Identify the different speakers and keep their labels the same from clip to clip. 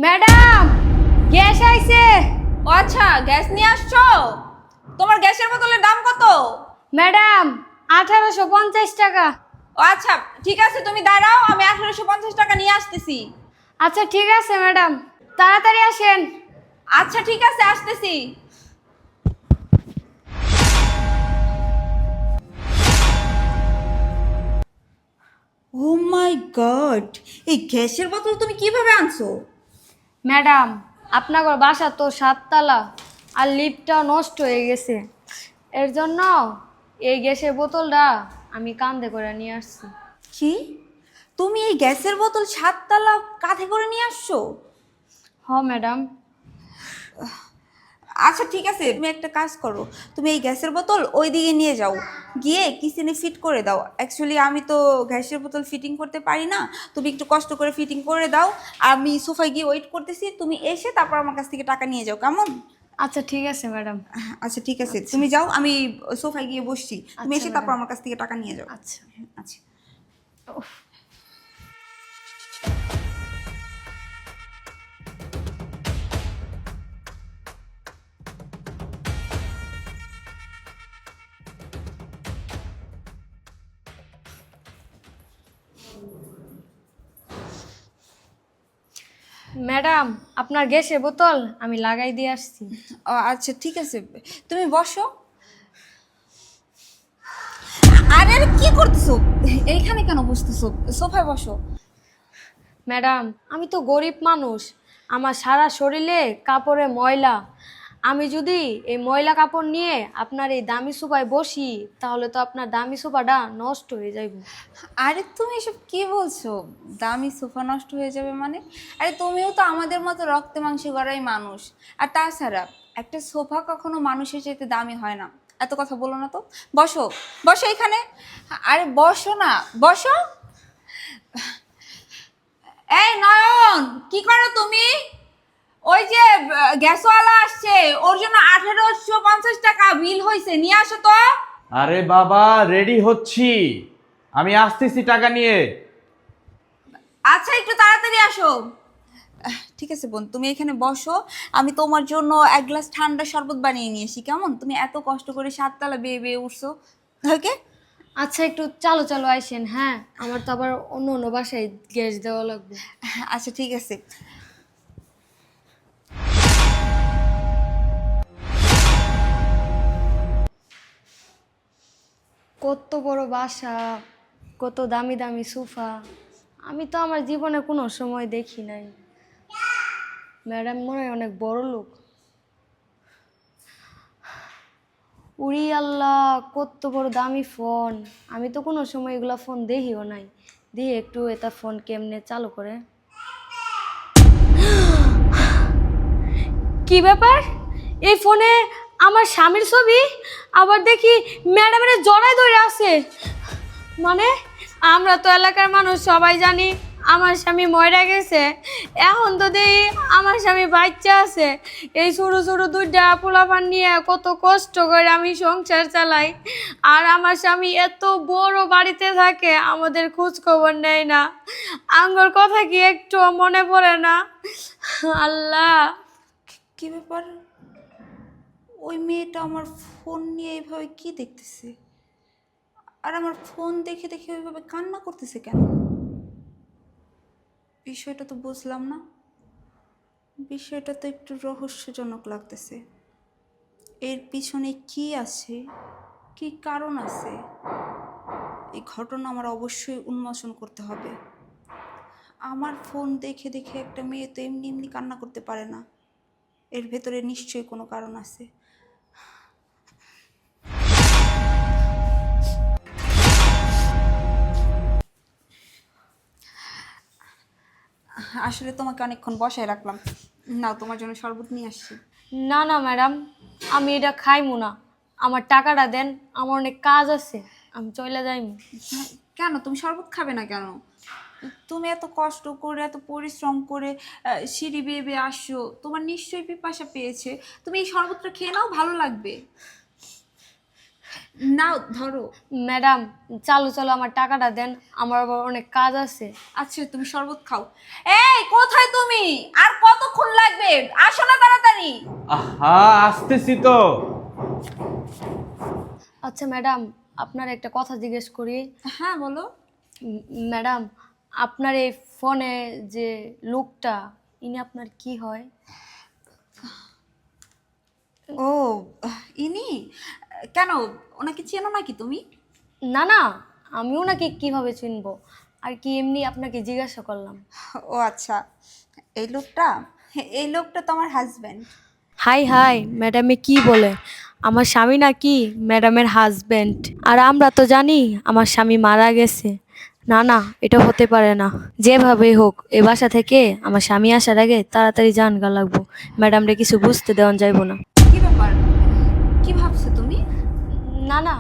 Speaker 1: Madam, gas আইছে।
Speaker 2: ও আচ্ছা, gas নিয়ে আসছো? তোমার গ্যাসের বোতলের দাম কত?
Speaker 1: ম্যাডাম, 1850 টাকা।
Speaker 2: ও আচ্ছা, ঠিক আছে, তুমি দাঁড়াও, আমি 1850 টাকা নিয়ে আসতেছি।
Speaker 1: আচ্ছা ঠিক আছে ম্যাডাম, তাড়াতাড়ি আসেন।
Speaker 2: আচ্ছা ঠিক আছে, আসতেছি। ও মাই গড, এই গ্যাসের বোতল তুমি কিভাবে আনছো?
Speaker 1: ম্যাডাম, আপনার বাসা তো 7 তলা, আর লিফটটাও নষ্ট হয়ে গেছে। এর জন্য এই গ্যাসের বোতলটা আমি কাঁধে করে নিয়ে আসছি।
Speaker 2: কি, তুমি এই গ্যাসের বোতল 7 তলা কাঁধে করে নিয়ে আসছো?
Speaker 1: হ ম্যাডাম।
Speaker 2: আচ্ছা ঠিক আছে, তুমি একটা কাজ করো, তুমি এই গ্যাসের বোতল ওই দিকে নিয়ে যাও, গিয়ে কিচেনে ফিট করে দাও। অ্যাকচুয়ালি আমি তো গ্যাসের বোতল ফিটিং করতে পারি না, তুমি একটু কষ্ট করে ফিটিং করে দাও। আমি সোফায় গিয়ে ওয়েট করতেছি, তুমি এসে তারপর আমার কাছ থেকে টাকা নিয়ে যাও, কেমন?
Speaker 1: আচ্ছা ঠিক আছে ম্যাডাম।
Speaker 2: আচ্ছা ঠিক আছে, তুমি যাও, আমি সোফায় গিয়ে বসছি, তুমি
Speaker 1: আচ্ছা
Speaker 2: এসে তারপর
Speaker 1: ম্যাডাম।
Speaker 2: আমার কাছ থেকে টাকা নিয়ে যাও।
Speaker 1: আচ্ছা।
Speaker 2: আচ্ছা।
Speaker 1: উফ, ম্যাডাম, আপনার গ্যাসের বোতল আমি লাগাই দিয়ে আসছি।
Speaker 2: আচ্ছা ঠিক আছে, তুমি বসো। আরে আরে, কি করতেছো? এইখানে কেন বসতেছো? সোফায় বসো।
Speaker 1: ম্যাডাম, আমি তো গরিব মানুষ, আমার সারা শরীরে কাপড়ে ময়লা। আমি যদি এই ময়লা কাপড় নিয়ে আপনার এই দামি সোফায় বসি, তাহলে তো আপনার দামি সোফাটা নষ্ট হয়ে যাইব।
Speaker 2: আরে তুমি এসব কি বলছো? দামি সোফা নষ্ট হয়ে যাবে মানে? আরে তুমিও তো আমাদের মতো রক্তে মাংসে গড়াই মানুষ। আর তাছাড়া একটা সোফা কখনো মানুষের চাইতে দামি হয় না। এত কথা বলো না তো। বসো, বসো এখানে। আরে বসো না, বসো। এই নয়ন, কি করো তুমি? ওই যে গ্যাসওয়ালা আসছে, ওর জন্য 1850 টাকা বিল হয়েছে, নিয়ে আসো তো।
Speaker 3: আরে বাবা, রেডি হচ্ছি, আমি আসতেছি টাকা নিয়ে।
Speaker 2: আচ্ছা একটু তাড়াতাড়ি আসো। ঠিক আছে বোন, তুমি এখানে বসো, আমি তোমার জন্য এক গ্লাস ঠান্ডা শরবত বানিয়ে নিয়ে আসি, কেমন? তুমি এত কষ্ট করে 7 তলা বেয়ে বেয়ে উঠছো। ওকে।
Speaker 1: আচ্ছা একটু চালো চালো আইসেন, হ্যাঁ, আমার তো আবার অন্য অন্য বাসায় গ্যাস দেওয়া লাগবে।
Speaker 2: আচ্ছা ঠিক আছে।
Speaker 1: কত বড় বাসা, কত দামি দামি সোফা, আমি তো আমার জীবনে কোনো সময় দেখি নাই। ম্যাডাম মনে হয় অনেক বড় লোক। উড়ি আল্লাহ, কত বড় দামি ফোন, আমি তো কোনো সময় এগুলা ফোন দেখিও নাই। দেখি একটু এটা ফোন কেমনে চালু করে। কি ব্যাপার, এই ফোনে আমার স্বামীর ছবি, আবার দেখি ম্যাডামের জড়ায় ধরে আছে। মানে আমরা তো এলাকার মানুষ সবাই জানি আমার স্বামী মরে গেছে, এখন তো দেখি আমার স্বামী বাচ্চা আছে। এই ছোটো ছোটো দুইটা পোলাপান নিয়ে কত কষ্ট করে আমি সংসার চালাই, আর আমার স্বামী এত বড় বাড়িতে থাকে, আমাদের খোঁজ খবর নেয় না। আঙ্গর কথা কি একটু মনে পড়ে না? আল্লাহ।
Speaker 2: কি ব্যাপার, ওই মেয়েটা আমার ফোন নিয়ে এইভাবে কি দেখতেছে, আর আমার ফোন দেখে দেখে ওইভাবে কান্না করতেছে কেন? বিষয়টা তো বুঝলাম না, বিষয়টা তো একটু রহস্যজনক লাগতেছে। এর পিছনে কি আছে, কি কারণ আছে? এই ঘটনা আমার অবশ্যই উন্মোচন করতে হবে। আমার ফোন দেখে দেখে একটা মেয়ে তো এমনি এমনি কান্না করতে পারে না, এর ভেতরে নিশ্চয়ই কোনো কারণ আছে। আসলে তোমাকে অনেকক্ষণ বসায় রাখলাম, নাও তোমার জন্য শরবত নিয়ে আসছি।
Speaker 1: না না ম্যাডাম, আমি এটা খাইমু না, আমার টাকাটা দেন, আমার অনেক কাজ আছে, আমি চলে যাইমু।
Speaker 2: কেন তুমি শরবত খাবে না কেন? তুমি এত কষ্ট করে এত পরিশ্রম করে সিঁড়ি বেয়ে বেয়ে আসছো, তোমার নিশ্চয়ই পিপাসা পেয়েছে, তুমি এই শরবতটা খেয়ে নাও, ভালো লাগবে। নাও ধরো।
Speaker 1: ম্যাডাম চালু চালু আমার টাকাটা দেন, আমার আবার অনেক কাজ আছে।
Speaker 2: আচ্ছা তুমি শরবত খাও। এই কোথায় তুমি? আর কতক্ষণ লাগবে? আসো না তাড়াতাড়ি।
Speaker 3: আহা, আসতেছি তো।
Speaker 1: আচ্ছা ম্যাডাম, আপনার একটা কথা জিজ্ঞেস করি।
Speaker 2: হ্যাঁ বলো।
Speaker 1: ম্যাডাম, আপনার এই ফোনে যে লোকটা, ইনি আপনার কি হয়?
Speaker 2: ও ইনি কেন, ওনাকে চেনো নাকি তুমি?
Speaker 1: না না, আমিও নাকি কিভাবে চিনবো, আর কি এমনি আপনাকে জিজ্ঞাসা করলাম।
Speaker 2: ও আচ্ছা, এই লোকটা, এই লোকটা তো আমার হাজব্যান্ড।
Speaker 1: হাই হাই, ম্যাডামে কি বলে? আমার স্বামী নাকি ম্যাডামের হাজবেন্ড? আর আমরা তো জানি আমার স্বামী মারা গেছে। না না, এটা হতে পারে না। যেভাবেই হোক এ বাসা থেকে আমার স্বামী আসার আগে তাড়াতাড়ি জানগা লাগবো। ম্যাডামরে কিছু বুঝতে দেওয়া যাইব না।
Speaker 2: কি ব্যাপার, কি ভাবছো তুমি?
Speaker 1: না না,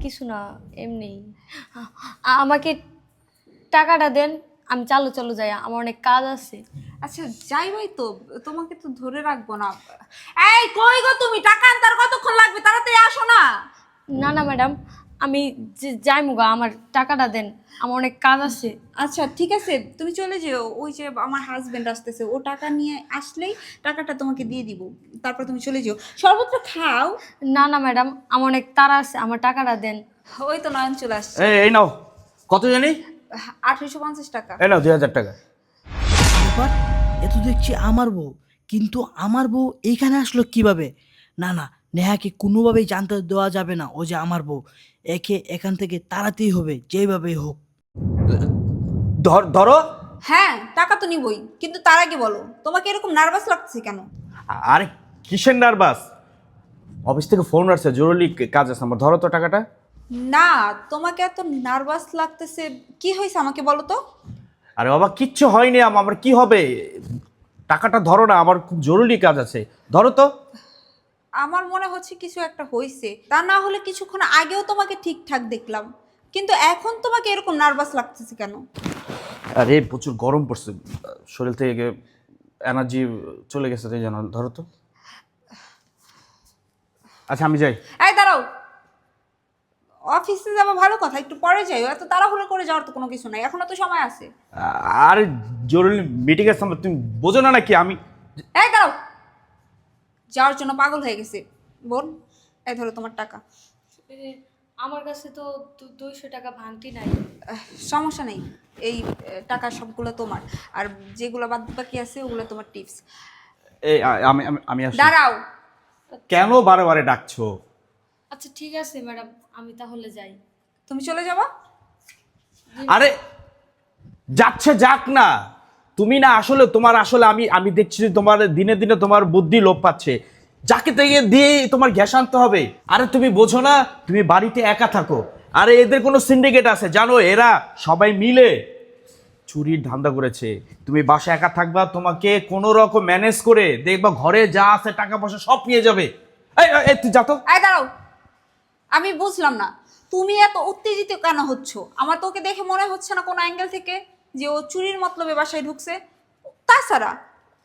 Speaker 1: কিছু না, এমনি। আমাকে টাকাটা দেন, আমি চালু চালু যাই, আমার অনেক কাজ আছে।
Speaker 2: আচ্ছা যাইবাই তো, তোমাকে তো ধরে রাখবো না। এই কই গো তুমি? টাকা আনতে আর কতক্ষণ লাগবে? তাড়াতাড়ি আসো না।
Speaker 1: না না ম্যাডাম, আমি যাই মুগা, আমার টাকাটা দেন, আমার অনেক কাজ আছে।
Speaker 2: আচ্ছা ঠিক আছে, তুমি চলে যেও। ওই যে আমার হাজবেন্ড আসতেছে, ও টাকা নিয়ে আসলেই টাকাটা তোমাকে দিয়ে দিব, তারপর তুমি চলে যেও। শরবতটা খাও।
Speaker 1: না না ম্যাডাম, আমার অনেক তাড়া আছে, আমার টাকাটা দেন।
Speaker 2: ওই তো নয়ন চলে আসছে।
Speaker 3: এই নাও, কত জানি?
Speaker 2: 850 টাকা।
Speaker 3: এই নাও 2000 টাকা।
Speaker 4: ব্যাপার, এ তো দেখছি আমার বউ, কিন্তু আমার বউ এইখানে আসলো কিভাবে? না না, নেহাকে কোনোভাবেই জানতে দেওয়া যাবে না ও যে আমার বউ। একে এখান থেকে তাড়াতেই হবে যেভাবেই হোক।
Speaker 3: ধরো।
Speaker 2: হ্যাঁ টাকা তো নিবই, কিন্তু তার আগে বলো তোমাকে এরকম নার্ভাস লাগছে কেন?
Speaker 3: আরে কিসের নার্ভাস? অফিস থেকে ফোন আসছে, জরুরি কাজ আছে আমার। ধরো তো টাকাটা।
Speaker 2: না, তোমাকে এত নার্ভাস লাগতেছে, কি হয়েছে আমাকে বলো তো।
Speaker 3: আরে বাবা, কিচ্ছু হয়নি। আমার কি হবে? টাকাটা ধরো না, আমার খুব জরুরি কাজ আছে। ধরো তো।
Speaker 2: আমার মনে হচ্ছে কিছু একটা হয়েছে, তা না হলে কিছুক্ষণ আগেও তোমাকে ঠিকঠাক দেখলাম, কিন্তু এখন তোমাকে এরকম নার্ভাস লাগতেছে কেন?
Speaker 3: আরে প্রচুর গরম পড়ছে, শরীর থেকে এনার্জি চলে গেছে, তাই জানো। ধরো তো। আচ্ছা আমি যাই।
Speaker 2: এই দাঁড়াও, অফিসে যাবো ভালো কথা, একটু পরে যাই, এত তাড়াহুড়ো করে যাওয়ার তো কোনো কিছু নাই, এখনো তো সময় আছে।
Speaker 3: আরে জরুরি মিটিং এর সামনে, তুমি বোঝো না নাকি? আমি
Speaker 2: এই দাঁড়াও, যাওয়ার জন্য পাগল হয়ে গেছে বোন। এই ধরো তোমার টাকা।
Speaker 1: আমার কাছে তো 200 টাকা ভাঙতি নাই।
Speaker 2: সমস্যা নেই, এই টাকা সবগুলো তোমার, আর যেগুলো বাদ বাকি আছে ওগুলো তোমার টিপস।
Speaker 3: এই আমি আমি আমি আসি।
Speaker 2: দাঁড়াও।
Speaker 3: কেন বারে বারে ডাকছো?
Speaker 1: আচ্ছা ঠিক আছে ম্যাডাম, আমি তাহলে যাই।
Speaker 2: তুমি চলে যাবা?
Speaker 3: আরে যাচ্ছে যাক না। তুমি না আসলে, তোমার আসলে আমি আমি দেখছি যে তোমার দিনে দিনে তোমার বুদ্ধি লোপ পাচ্ছে। যাকে তাকে দিয়ে তোমার গ্যাস আনতে হবে। আরে তুমি বোঝো না, তুমি বাড়িতে একা থাকো। আরে এদের কোনো সিন্ডিকেট আছে জানো, এরা সবাই মিলে চুরির ধান্দা করেছে। তুমি বাসায় একা থাকবা, তোমাকে কোনো রকম ম্যানেজ করে দেখবা ঘরে যা আছে টাকা পয়সা সব নিয়ে যাবে। এই এই, তুই যা তো।
Speaker 2: এই দাঁড়াও, আমি বুঝলাম না তুমি এত উত্তেজিত কেন হচ্ছ। আমার তো ওকে দেখে মনে হচ্ছে না কোনো অ্যাঙ্গেল থেকে যে ও চুরির মতলবে বাসায় ঢুকছে। তাছাড়া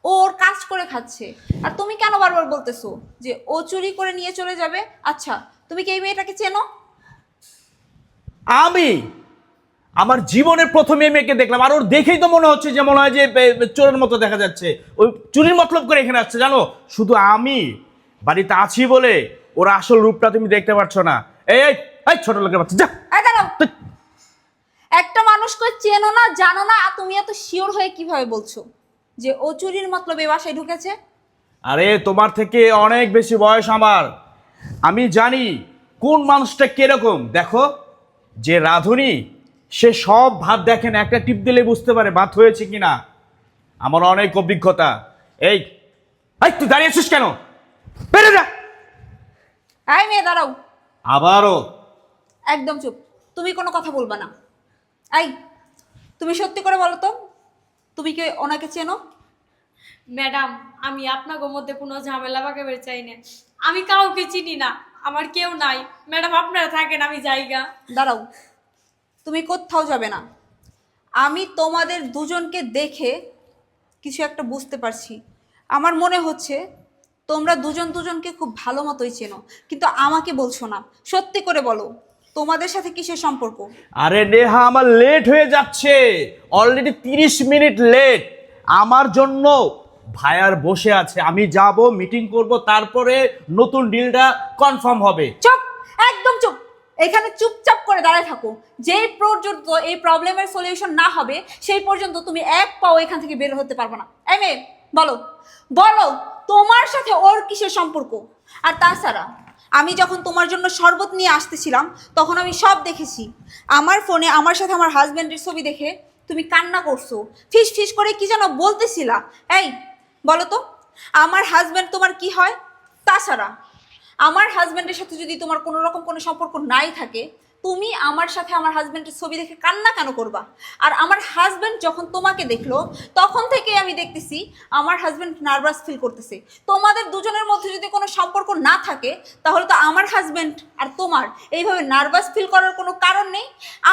Speaker 2: ও ওর কাজ করে খাচ্ছে, আর তুমি কেন বারবার বলতেছো যে ও চুরি করে নিয়ে চলে যাবে? আচ্ছা তুমি কি এই মেয়েটাকে চেনো?
Speaker 3: আমি আমার জীবনের প্রথম এই মেয়েকে দেখলাম, আর ওর দেখেই তো মনে হচ্ছে যে মনে হয় যে চোরের মতো দেখা যাচ্ছে। ওই চুরির মতলব করে এখানে আসছে জানো। শুধু আমি বাড়িতে আছি বলে ওর আসল রূপটা তুমি দেখতে পাচ্ছ না। এই এই এই ছোট লোকের বাচ্চা, যা।
Speaker 2: এই দাঁড়াও, একটা মানুষকে চেনো না জানো না, আর তুমি এত শিওর হয়ে কিভাবে বলছো যে ও চুরির মতলবে বাসায় ঢুকেছে?
Speaker 3: আরে তোমার থেকে অনেক বেশি বয়স আমার। আমি জানি কোন মানুষটা কিরকম। দেখো, যে রাঁধুনি সে সব ভাত দেখেন, একটা টিপ দিলে বুঝতে পারে ভাত হয়েছে কিনা। আমার অনেক অভিজ্ঞতা। এই এই তুই দাঁড়িয়ে আছিস কেন? বেরো যা।
Speaker 2: এই মেয়ে দাঁড়াও,
Speaker 3: আবারও
Speaker 2: একদম চুপ, তুমি কোনো কথা বলবা না। এই তুমি সত্যি করে বলো তো, তুমি কি ওনাকে চেনো?
Speaker 1: ম্যাডাম, আমি আপনাদের মধ্যে কোনো ঝামেলা পাকাবে চাই না। আমি কাউকে চিনি না, আমার কেউ নাই। ম্যাডাম আপনারা থাকেন, আমি যাইগা।
Speaker 2: দাঁড়াও, তুমি কোথাও যাবে না। আমি তোমাদের দুজনকে দেখে কিছু একটা বুঝতে পারছি। আমার মনে হচ্ছে তোমরা দুজন দুজনকে খুব ভালো মতোই চেনো, কিন্তু আমাকে বলছো না। সত্যি করে বলো, তোমাদের সাথে কিসের সম্পর্ক?
Speaker 3: আরে নেহা, আমার লেট হয়ে যাচ্ছে, অলরেডি 30 মিনিট লেট। আমার জন্য ভাইয়ার বসে আছে, আমি যাব মিটিং করব, তারপরে নতুন ডিলটা কনফার্ম হবে।
Speaker 2: চুপ, একদম চুপ। এখানে চুপচাপ করে দাঁড়ায় থাকো। যেই পর্যন্ত এই প্রবলেমের সলিউশন না হবে সেই পর্যন্ত তুমি এক পাও এখান থেকে বের হতে পারবে না। এই মেয়ে, বলো বলো, তোমার সাথে ওর কিসের সম্পর্ক? আর তাছাড়া আমি যখন তোমার জন্য শরবত নিয়ে আসতেছিলাম তখন আমি সব দেখেছি। আমার ফোনে আমার সাথে আমার হাজব্যান্ডের ছবি দেখে তুমি কান্না করছো, ফিস ফিস করে কি যেন বলতেছিলা। এই বলো তো, আমার হাজব্যান্ড তোমার কি হয়? তাছাড়া আমার হাজব্যান্ডের সাথে যদি তোমার কোনো রকম কোনো সম্পর্ক নাই থাকে, তুমি আমার সাথে আমার হাজব্যান্ডের ছবি দেখে কান্না কেন করবা? আর আমার হাজব্যান্ড যখন তোমাকে দেখলো তখন থেকে আমি দেখতেছি আমার হাজব্যান্ড নার্ভাস ফিল করতেছে। তোমাদের দুজনের মধ্যে যদি কোনো সম্পর্ক না থাকে তাহলে তো আমার হাজব্যান্ড আর তোমার এইভাবে নার্ভাস ফিল করার কোনো কারণ নেই।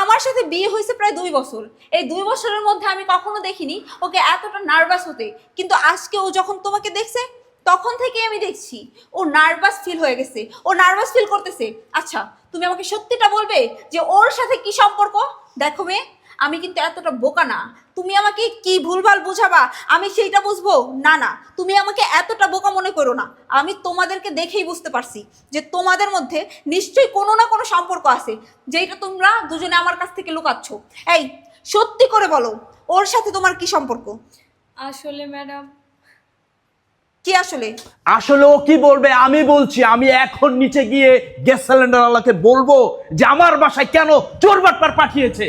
Speaker 2: আমার সাথে বিয়ে হয়েছে প্রায় 2 বছর, এই 2 বছরের মধ্যে আমি কখনো দেখিনি ওকে এতটা নার্ভাস হতে, কিন্তু আজকে ও যখন তোমাকে দেখছে তখন থেকে আমি দেখছি ও নার্ভাস ফিল হয়ে গেছে, ও নার্ভাস ফিল করতেছে। আচ্ছা, তুমি আমাকে সত্যিটা বলবে যে ওর সাথে কি সম্পর্ক? দেখো মেয়ে, আমি কিন্তু এতটা বোকা না। তুমি আমাকে কি ভুলভাল বুঝাবা আমি সেইটা বুঝবো না। না, তুমি আমাকে এতটা বোকা মনে করো না। আমি তোমাদেরকে দেখেই বুঝতে পারছি যে তোমাদের মধ্যে নিশ্চয়ই কোনো না কোনো সম্পর্ক আছে, যেটা তোমরা দুজনে আমার কাছ থেকে লুকাচ্ছ। এই সত্যি করে বলো, ওর সাথে তোমার কি সম্পর্ক?
Speaker 1: আসলে ম্যাডাম,
Speaker 2: কি আসলে?
Speaker 3: আসলে ও কি বলবে আমি বলছি। আমি এখন নিচে গিয়ে গ্যাস সিলিন্ডারওয়ালাকে বলবো যে আমার বাসায় কেন চোর বাটপার পাঠিয়েছে।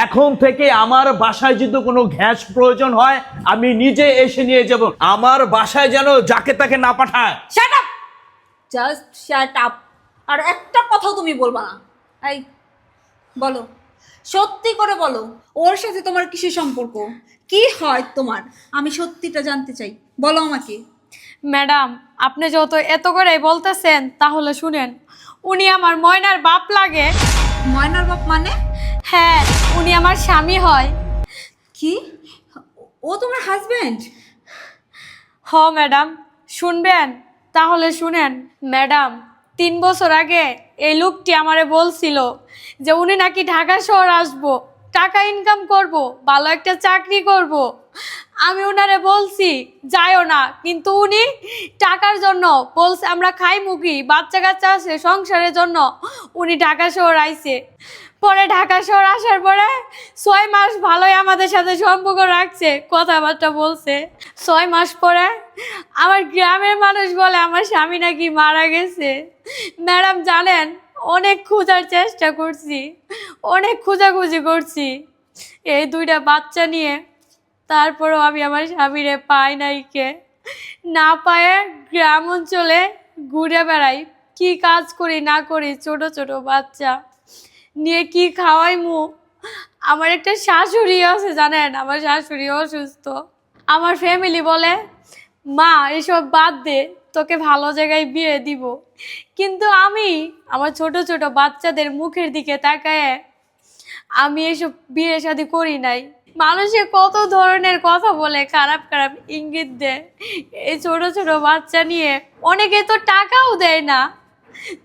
Speaker 3: এখন থেকে আমার বাসায় যদি কোনো গ্যাস প্রয়োজন হয় আমি নিজে এসে নিয়ে যাব। আমার বাসায় যেন যাকে তাকে না পাঠায়।
Speaker 2: Shut up, just shut up. আর একটা কথাও তুমি বলবা না। এই বলো, সত্যি করে বলো, ওর সাথে তোমার কিসের সম্পর্ক? কি হয় তোমার? আমি সত্যিটা জানতে চাই, বলো আমাকে।
Speaker 1: ম্যাডাম আপনি যত এত করে বলতেছেন তাহলে শুনেন, উনি আমার ময়নার বাপ লাগে।
Speaker 2: ময়নার বাপ মানে?
Speaker 1: হ্যাঁ, উনি আমার স্বামী হয়।
Speaker 2: কি? ও তোমার হাজবেন্ড?
Speaker 1: হ ম্যাডাম, শুনবেন? তাহলে শুনেন ম্যাডাম, 3 বছর আগে এই লোকটি আমারে বলছিল যে উনি নাকি ঢাকা শহর আসবো, টাকা ইনকাম করব, ভালো একটা চাকরি করব। আমি ওনারে বলছি যাইও না, কিন্তু উনি টাকার জন্য বলছে আমরা খাই মুখি, বাচ্চা কাচ্চা আছে, সংসারের জন্য উনি ঢাকা শহর আইছে। পরে ঢাকা শহর আসার পরে 6 মাস ভালোই আমাদের সাথে সম্পর্ক রাখছে, কথাবার্তা বলছে। 6 মাস পরে আমার গ্রামের মানুষ বলে আমার স্বামী নাকি মারা গেছে। ম্যাডাম জানেন, অনেক খোঁজার চেষ্টা করছি, অনেক খোঁজাখুঁজি করছি এই 2টা বাচ্চা নিয়ে, তারপরেও আমি আমার স্বামীরে পাই নাই। কে না পায়ে গ্রাম অঞ্চলে ঘুরে বেড়াই, কি কাজ করি না করি, ছোট ছোট বাচ্চা নিয়ে কি খাওয়াই মু। আমার একটা শাশুড়ি আছে জানেন, আমার শাশুড়ি অসুস্থ। আমার ফ্যামিলি বলে মা এসব বাদ দে, তোকে ভালো জায়গায় বিয়ে দিব, কিন্তু আমি আমার ছোট ছোট বাচ্চাদের মুখের দিকে তাকায় আমি এসব বিয়ে শাদী করি নাই। মানুষে কত ধরনের কথা বলে, খারাপ খারাপ ইঙ্গিত দেয় এই ছোট ছোট বাচ্চা নিয়ে। অনেকে তো টাকাও দেয় না,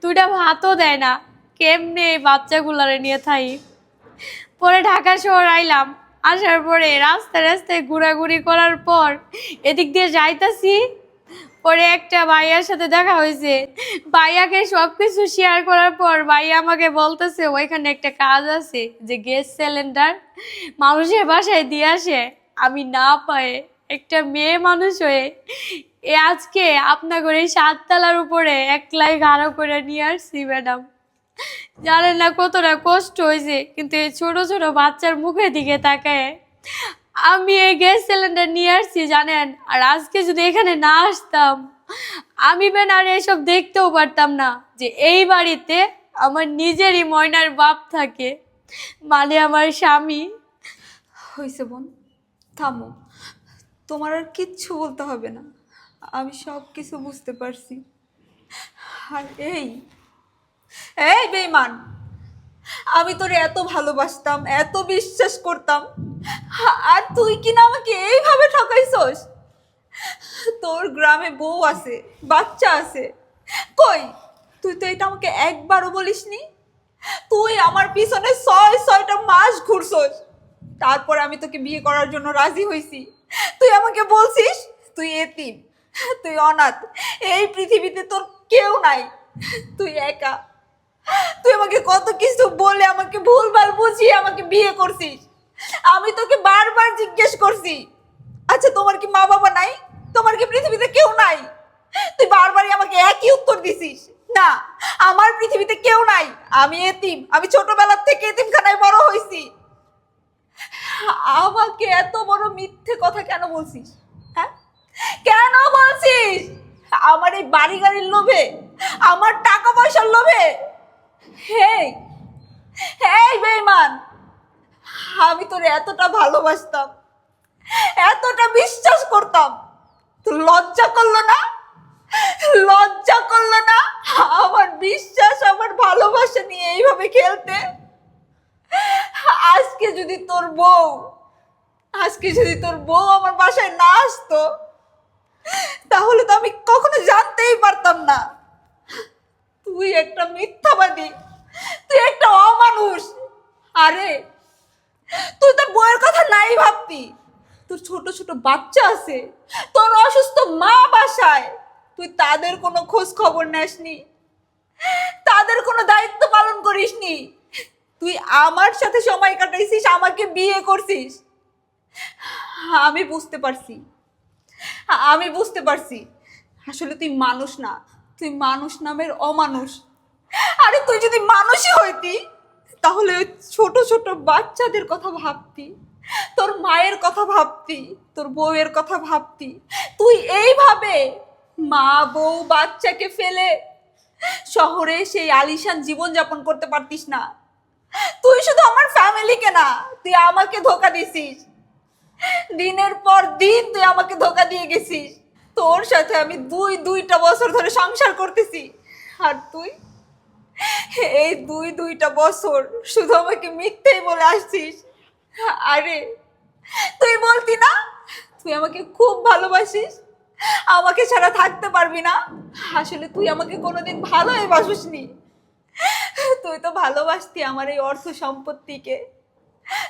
Speaker 1: 2টা ভাতও দেয় না, কেমনে এই বাচ্চাগুলারে নিয়ে থাই। পরে ঢাকা শহর আইলাম, আসার পরে রাস্তায় রাস্তায় ঘোরাঘুরি করার পর এদিক দিয়ে যাইতাছি, পরে একটা ভাইয়ার সাথে দেখা হয়েছে। ভাইয়াকে সব কিছু শেয়ার করার পর ভাইয়া আমাকে বলতেছে ওইখানে একটা কাজ আছে যে গ্যাস সিলিন্ডার মানুষের বাসায় দিয়ে আসে। আমি না পায়ে একটা মেয়ে মানুষ হয়ে আজকে আপনার ঘরে 7 তলার উপরে একলাই ঘাড়ো করে নিয়ে আসছি ম্যাডাম। জানেন না কতটা কষ্ট হয়েছে, কিন্তু এই ছোট ছোট বাচ্চার মুখের দিকে তাকায় আমি এই গ্যাস সিলিন্ডার নিয়ে আসছি জানেন। আর আজকে যদি এখানে না আসতাম আমি আর এসব দেখতেও পারতাম না যে এই বাড়িতে আমার নিজেরই ময়নার বাপ থাকে, মানে আমার স্বামী।
Speaker 2: হয়েছে বোন, থামো। তোমার আর কিচ্ছু বলতে হবে না, আমি সব কিছু বুঝতে পারছি। আর এই এই বেঈমান, আমি তোরে এত ভালোবাসতাম, এত বিশ্বাস করতাম, আর তুই কিনা আমাকে এইভাবে ঠকাইছস। তোর গ্রামে বউ আছে, বাচ্চা আছে। কই, তুই তো এটা আমাকে একবারও বলিসনি। তুই আমার পিছনে 6টা মাস ঘুরছস, তারপর আমি তোকে বিয়ে করার জন্য রাজি হইছি। তুই আমাকে বলছিস তুই এতিম, তুই অনাথ, এই পৃথিবীতে তোর কেউ নাই, তুই একা। তুই আমাকে কত কিছু বলে আমাকে ভুলভাল বুঝিয়ে আমাকে বিয়ে করছিস। আমি তোকে বারবার জিজ্ঞেস করছি, আচ্ছা তোমার কি মা বাবা নাই, তোমার কি পৃথিবীতে কেউ নাই? তুই বারবারই আমাকে একই উত্তর দিছিস, না আমার পৃথিবীতে কেউ নাই, আমি এতিম, আমি ছোটবেলার থেকে এতিমখানায় বড় হয়েছি। আমাকে এত বড় মিথ্যে কথা কেন বলছিস? হ্যাঁ, কেন বলছিস? আমার এই বাড়ি গাড়ির লোভে, আমার টাকা পয়সার লোভে? হেই হেই বেঈমান, আমি তোর এতটা ভালোবাসতাম, এতটা বিশ্বাস করতাম, তোর লজ্জা করলো না? লজ্জা করলো না আমার বিশ্বাস, আমার ভালোবাসা নিয়ে এইভাবে খেলতে? আজকে যদি তোর বউ আমার বাসায় না আসতো, তাহলে তো আমি কখনো জানতেই পারতাম না। তুই একটা মিথ্যাবাদী, তুই একটা অমানুষ। আরে তুই তোর বউয়ের কথা নাই ভাবতি, তোর ছোট ছোট বাচ্চা আছে, তোর অসুস্থ মা বাসায়, তুই তাদের কোনো খোঁজ খবর নেসনি, তাদের কোনো দায়িত্ব পালন করিসনি। তুই আমার সাথে সময় কাটাইছিস, আমাকে বিয়ে করছিস। আমি বুঝতে পারছি আসলে তুই মানুষ না, তুই মানুষ নামের অমানুষ। আরে তুই যদি মানুষই হইতি, তাহলে ওই ছোট ছোট বাচ্চাদের কথা ভাবতি, তোর মায়ের কথা ভাবতি, তোর বউয়ের কথা ভাবতি। তুই এইভাবে মা বউ বাচ্চাকে ফেলে শহরে সেই আলিশান জীবনযাপন করতে পারতিস না। তুই শুধু আমার ফ্যামিলিকে না, তুই আমাকে ধোঁকা দিছিস। দিনের পর দিন তুই আমাকে ধোঁকা দিয়ে গেছিস। তোর সাথে আমি দুইটা বছর ধরে সংসার করতেছি, আর তুই এই দুইটা বছর শুধু আমাকে মিথ্যেই বলে আসছিস। আরে তুই বলতি না তুই আমাকে খুব ভালোবাসিস, আমাকে ছাড়া থাকতে পারবি না? আসলে তুই আমাকে কোনোদিন ভালোই বাসিসনি। তুই তো ভালোবাসতি আমার এই অর্থ সম্পত্তিকে।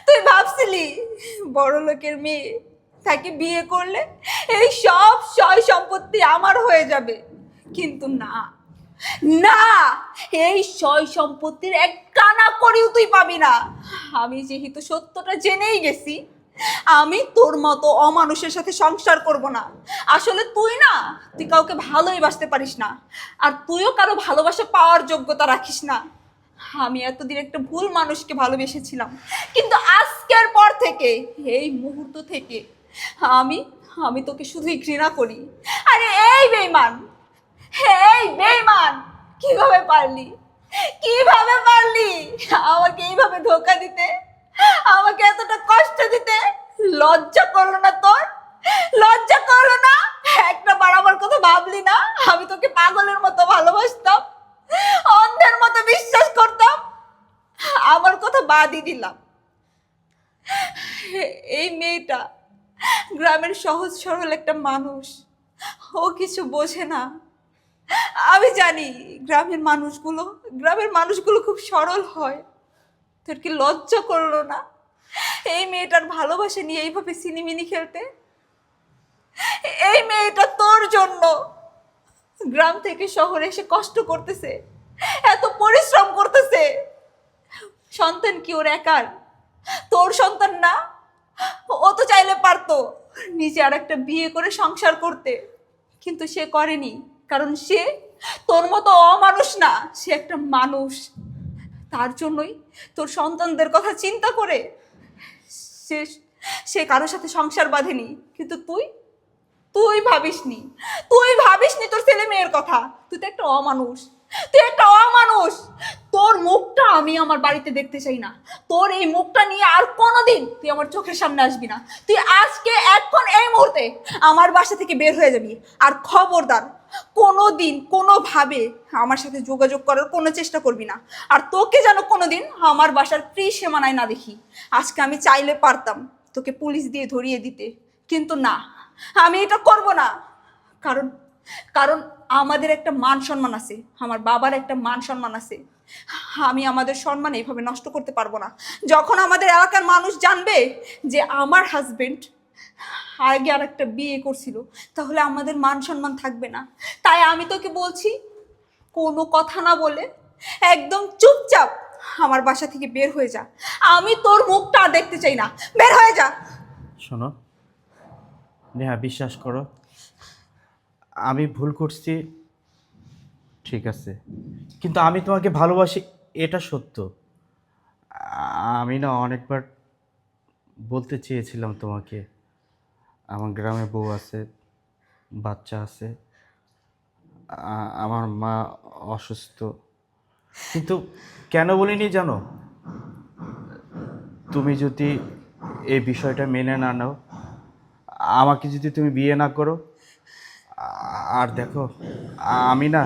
Speaker 2: তুই ভাবছিলি বড় লোকের মেয়ে তাকে বিয়ে করলে এই সব সয় সম্পত্তি আমার হয়ে যাবে, কিন্তু না না, এই সয় সম্পত্তির এক কানা করেও তুই পাবি না। আমি যেহেতু সত্যটা জেনেই গেছি, আমি তোর মতো অমানুষের সাথে সংসার করব না। আসলে তুই কাউকে ভালোই বাসতে পারিস না, আর তুইও কারো ভালোবাসা পাওয়ার যোগ্যতা রাখিস না। আমি এতদিন একটা ভুল মানুষকে ভালোবেসেছিলাম, কিন্তু আজকের পর থেকে, এই মুহূর্ত থেকে আমি তোকে শুধুই ঘৃণা করি। আরে এই বেঈমান, কিভাবে পারলি আমাকে এইভাবে ধোঁকা দিতে, আমাকে এতটা কষ্ট দিতে? লজ্জা করলো না তোর? লজ্জা করলো না? একটা বার আমার কথা ভাবলি না? আমি তোকে পাগলের মতো ভালোবাসতাম, অন্ধের মতো বিশ্বাস করতাম। আমার কথা বাদই দিলাম। এই মেয়েটা গ্রামের সহজ সরল একটা মানুষ, ও কিছু বোঝে না। আমি জানি গ্রামের মানুষগুলো খুব সরল হয়। তোর কি লজ্জা করলো না এই মেয়েটার ভালোবাসা নিয়ে এইভাবে সিনিমিনি খেলতে? এই মেয়েটা তোর জন্য গ্রাম থেকে শহরে এসে কষ্ট করতেছে, এত পরিশ্রম করতেছে। সন্তান কি ওর একার? তোর সন্তান না? ও তো চাইলে পারতো নিজে আর একটা বিয়ে করে সংসার করতে, কিন্তু সে করেনি, কারণ সে তোর মতো অমানুষ না, সে একটা মানুষ। তার জন্যই তোর সন্তানদের কথা চিন্তা করে সে কারোর সাথে সংসার বাঁধেনি। কিন্তু তুই ভাবিসনি তোর ছেলে মেয়ের কথা। তুই তো একটা অমানুষ, তোর মুখটা আমি আমার বাড়িতে দেখতে চাই না। তোর এই মুখটা নিয়ে আর কোনোদিন তুই আমার চোখের সামনে আসবি না। তুই আজকে এখন এই মুহূর্তে আমার বাসা থেকে বের হয়ে যাবি। আর খবরদার কোনোদিন কোনোভাবে আমার সাথে যোগাযোগ করার কোনো চেষ্টা করবি না। আর তোকে যেন কোনোদিন আমার বাসার সীমানায় না দেখি। আজকে আমি চাইলে পারতাম তোকে পুলিশ দিয়ে ধরিয়ে দিতে, কিন্তু না, আমি এটা করব না। কারণ কারণ আমাদের একটা মান সম্মান আছে, আমার বাবার একটা মান সম্মান আছে। আমি আমাদের সম্মান এইভাবে নষ্ট করতে পারবো না। যখন আমাদের এলাকার মানুষ জানবে যে আমার হাজবেন্ড আগে আর একটা বিয়ে করছিল, তাহলে আমাদের মান সম্মান থাকবে না। তাই আমি তোকে বলছি, কোনো কথা না বলে একদম চুপচাপ আমার বাসা থেকে বের হয়ে যা। আমি তোর মুখটা আর দেখতে চাই না, বের হয়ে যা।
Speaker 3: শোনো নেহা, বিশ্বাস করো, আমি ভুল করছি, ঠিক আছে, কিন্তু আমি তোমাকে ভালোবাসি, এটা সত্য। আমি না অনেকবার বলতে চেয়েছিলাম তোমাকে, আমার গ্রামে বউ আছে, বাচ্চা আছে, আমার মা অসুস্থ, কিন্তু কেন বলিনি জানো? তুমি যদি এই বিষয়টা মেনে না নাও, আমাকে যদি তুমি বিয়ে না করো, আর দেখো আমি না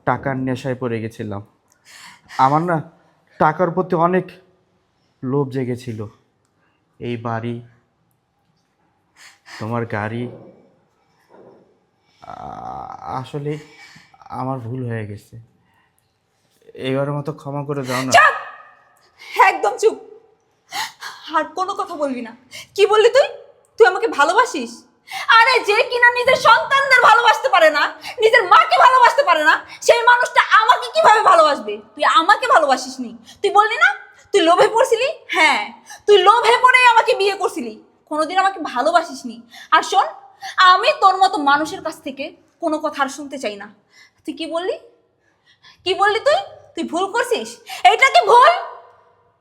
Speaker 3: টাকার নেশায় পড়ে গেছিলাম। আমার না টাকার প্রতি অনেক লোভ জেগেছিল। এই বাড়ি, তোমার গাড়ি, আসলে আমার ভুল হয়ে গেছে। এবারের মতো ক্ষমা করে দাও না।
Speaker 2: একদম চুপ, আর কোনো কথা বলবি না। কি বললি তুই? তুই আমাকে ভালোবাসিস? আরে যে কিনা নিজের সন্তানদের ভালোবাসতে পারে না, নিজের মাকে ভালোবাসতে পারে না, সেই মানুষটা আমাকে কিভাবে ভালোবাসবে? তুই আমাকে ভালোবাসিস নি। তুই বললি না তুই লোভে পড়ছিলি? হ্যাঁ, তুই লোভে পড়েই আমাকে বিয়ে করছিলি, কোনোদিন আমাকে ভালোবাসিস নি। আর শোন, আমি তোর মতো মানুষের কাছ থেকে কোনো কথা আর শুনতে চাই না। তুই কি বললি? কি বললি তুই? তুই ভুল করছিস? এইটা কি ভুল?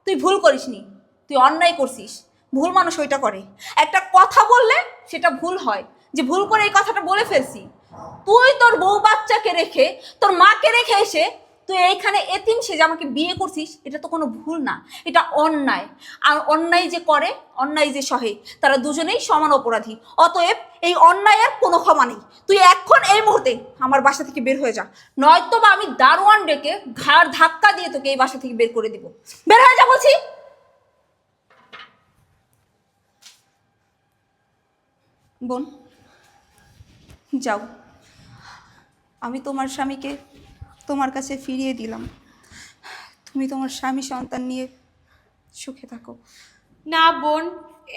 Speaker 2: তুই ভুল করিসনি, তুই অন্যায় করছিস। ভুল মানুষ ওইটা করে, একটা কথা বললে সেটা ভুল হয়, যে ভুল করে এই কথাটা বলে ফেলছি। তুই তোর বউ বাচ্চাকে রেখে, তোর মাকে রেখে এসে তুই এইখানে এতিম সেজে আমাকে বিয়ে করছিস, এটা তো কোনো ভুল না, এটা অন্যায়। আর অন্যায় যে করে, অন্যায় যে সহে, তারা দুজনেই সমান অপরাধী। অতএব এই অন্যায়ের কোনো ক্ষমা নেই। তুই এখন এই মুহূর্তে আমার বাসা থেকে বের হয়ে যা, নয়তো বা আমি দারোয়ান ডেকে ঘাড় ধাক্কা দিয়ে তোকে এই বাসা থেকে বের করে দিব। বের হয়ে যা বলছি। বোন, যাও, আমি তোমার স্বামীকে তোমার কাছে ফিরিয়ে দিলাম। তুমি তোমার স্বামী সন্তান নিয়ে সুখে থাকো।
Speaker 1: না বোন,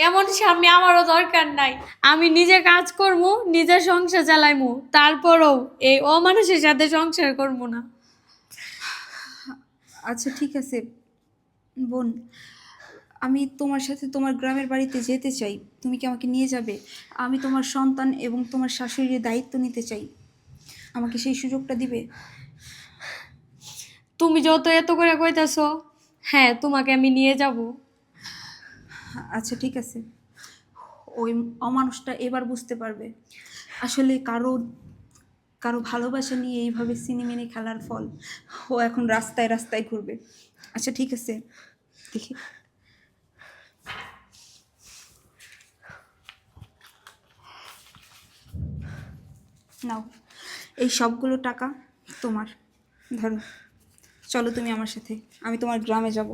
Speaker 1: এমন স্বামী আমারও দরকার নাই। আমি নিজে কাজ করবো, নিজের সংসার চালাইমু, তারপরও এই অমানুষের সাথে সংসার করবো না।
Speaker 2: আচ্ছা ঠিক আছে বোন, আমি তোমার সাথে তোমার গ্রামের বাড়িতে যেতে চাই। তুমি কি আমাকে নিয়ে যাবে? আমি তোমার সন্তান এবং তোমার শাশুড়ির দায়িত্ব নিতে চাই। আমাকে সেই সুযোগটা দিবে?
Speaker 1: তুমি যত এত করে কইতাছো, হ্যাঁ তোমাকে আমি নিয়ে যাব।
Speaker 2: আচ্ছা ঠিক আছে। ওই অমানুষটা এবার বুঝতে পারবে আসলে কারো কারো ভালোবাসা নিয়ে এইভাবে সিনেমিনে খেলার ফল। ও এখন রাস্তায় রাস্তায় ঘুরবে। আচ্ছা ঠিক আছে, দেখি। নাও, এই সবগুলো টাকা তোমার, ধরো। চলো তুমি আমার সাথে, আমি তোমার গ্রামে যাব।